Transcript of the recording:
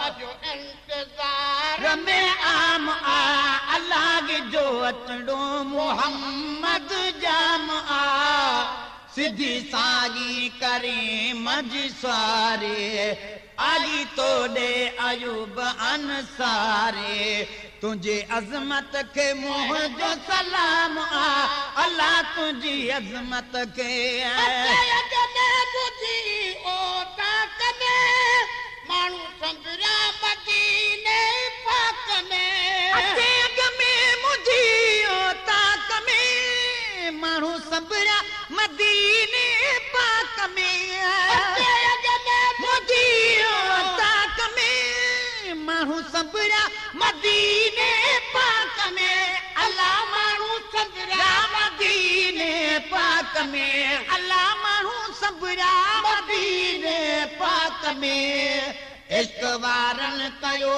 अजो इंतजार में आम आ अल्लाह जो अचड़ो मोहम्मद जाम आ सिधी सागी करे मज सारे आली तोड़े अयूब अनसारे तुझे अज़मत के मोह जो सलाम आ अल्लाह तुझी अज़मत के माण्हू संभरा मदीने पाक में अग में मुझी ओ ताक में माण्हू संभरा मदीने पाक में मुझी ओ ताक में माण्हू संभरा मदीने पाक में अल्लाह माण्हू संभरा मदीने पाक में अल्लाह माण्हू संभरा मदीने पाक में इश्क वारन कयो